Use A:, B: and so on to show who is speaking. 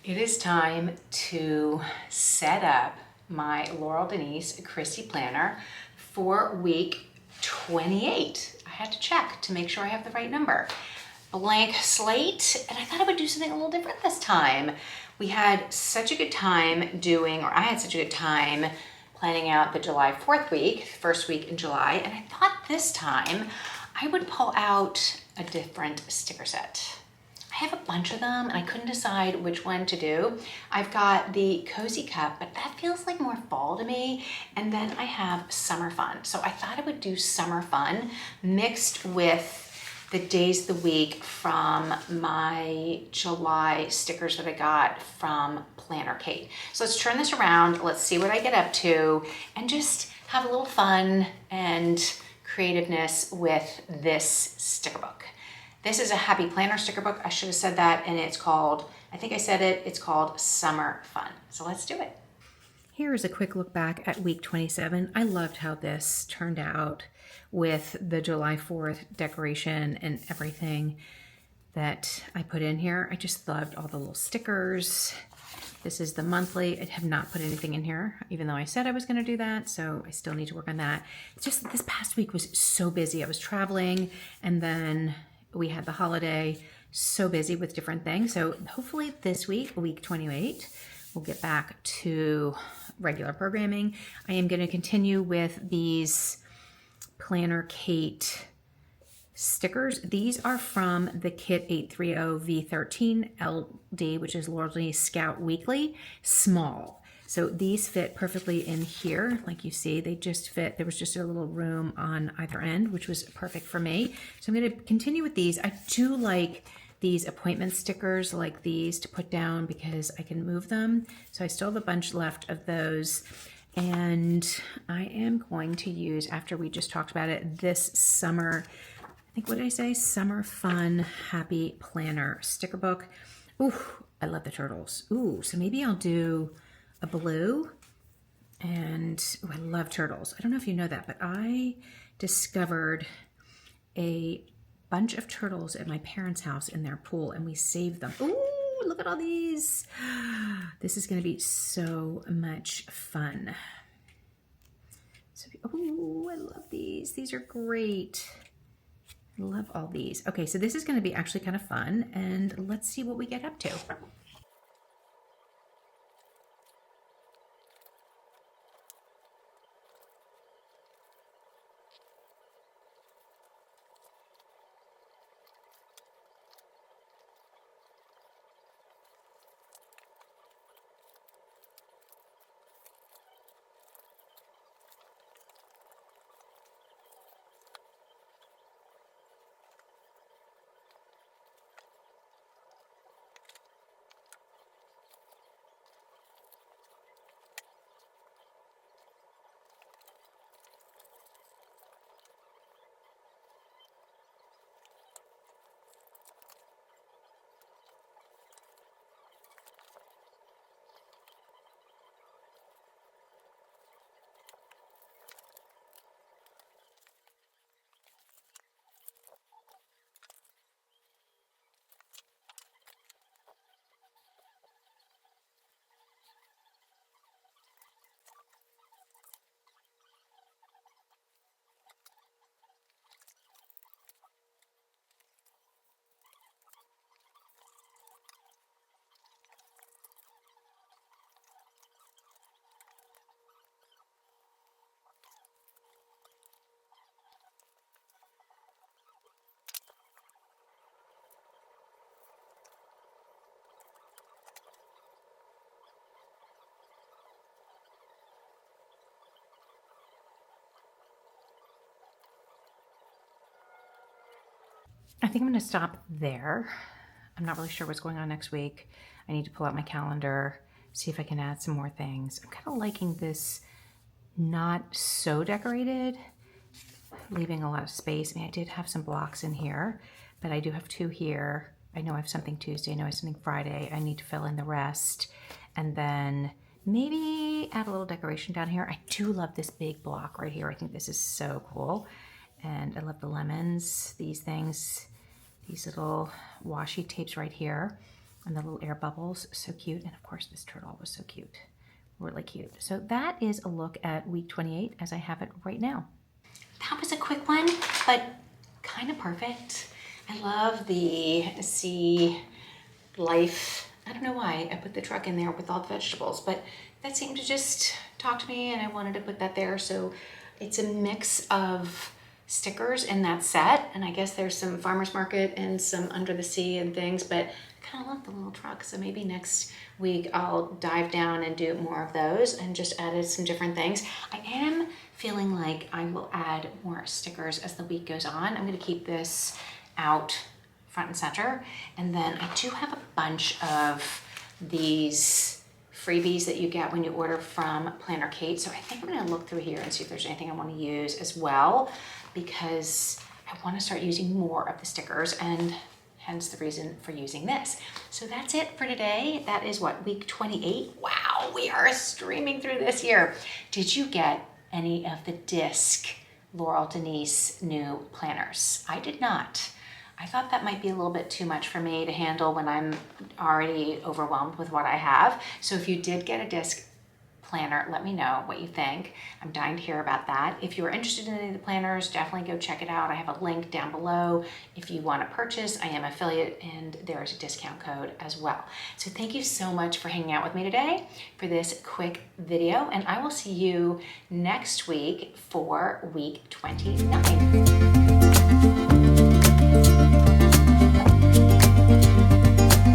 A: It is time to set up my Laurel Denise Kristy planner for week 28. I had to check to make sure I have the right number. Blank slate, and I thought I would do something a little different this time. We had such a good time I had such a good time planning out the July 4th week, first week in July, and I thought this time I would pull out a different sticker set. I have a bunch of them and I couldn't decide which one to do. I've got the Cozy Cup, but that feels like more fall to me. And then I have Summer Fun. So I thought I would do Summer Fun mixed with the days of the week from my July stickers that I got from Planner Kate. So let's turn this around. Let's see what I get up to and just have a little fun and creativeness with this sticker book. This is a Happy Planner sticker book. I should have said that, and it's called, I think I said it, it's called Summer Fun. So let's do it. Here is a quick look back at week 27. I loved how this turned out with the July 4th decoration and everything that I put in here. I just loved all the little stickers. This is the monthly. I have not put anything in here, even though I said I was going to do that, so I still need to work on that. It's just this past week was so busy. I was traveling, and then we had the holiday, so busy with different things. So hopefully this week, week 28, we'll get back to regular programming. I am going to continue with these Planner Kate stickers. These are from the Kit 830 V13 LD, which is Laurel Denise Scout Weekly, small. So these fit perfectly in here. Like you see, they just fit. There was just a little room on either end, which was perfect for me. So I'm going to continue with these. I do like these appointment stickers like these to put down because I can move them. So I still have a bunch left of those. And I am going to use, after we just talked about it, this summer, I think, what did I say? Summer Fun Happy Planner sticker book. Ooh, I love the turtles. Ooh, so maybe I'll do a blue, and I love turtles. I don't know if you know that, but I discovered a bunch of turtles at my parents' house in their pool, and we saved them. Ooh, look at all these. This is going to be so much fun. So, ooh, I love these. These are great. I love all these. Okay, so this is going to be actually kind of fun, and let's see what we get up to. I think I'm going to stop there. I'm not really sure what's going on next week. I need to pull out my calendar, see if I can add some more things. I'm kind of liking this not so decorated, leaving a lot of space. I mean, I did have some blocks in here, but I do have two here. I know I have something Tuesday, I know I have something Friday. I need to fill in the rest. And then maybe add a little decoration down here. I do love this big block right here. I think this is so cool. And I love the lemons, these things, these little washi tapes right here. And the little air bubbles, so cute. And of course this turtle was so cute, really cute. So that is a look at week 28 as I have it right now. That was a quick one, but kind of perfect. I love the sea life. I don't know why I put the truck in there with all the vegetables, but that seemed to just talk to me and I wanted to put that there. So it's a mix of stickers in that set, and I guess there's some farmer's market and some under the sea and things, but I kind of love the little truck. So maybe next week I'll dive down and do more of those and just added some different things. I am feeling like I will add more stickers as the week goes on. I'm going to keep this out front and center, and then I do have a bunch of these freebies that you get when you order from Planner Kate. So I think I'm going to look through here and see if there's anything I want to use as well, because I want to start using more of the stickers, and hence the reason for using this. So that's it for today. That is what, week 28? Wow, we are streaming through this year. Did you get any of the disc Laurel Denise new planners? I did not. I thought that might be a little bit too much for me to handle when I'm already overwhelmed with what I have. So if you did get a disc planner, let me know what you think. I'm dying to hear about that. If you're interested in any of the planners, definitely go check it out. I have a link down below. If you want to purchase, I am affiliate and there is a discount code as well. So thank you so much for hanging out with me today for this quick video, and I will see you next week for week 29.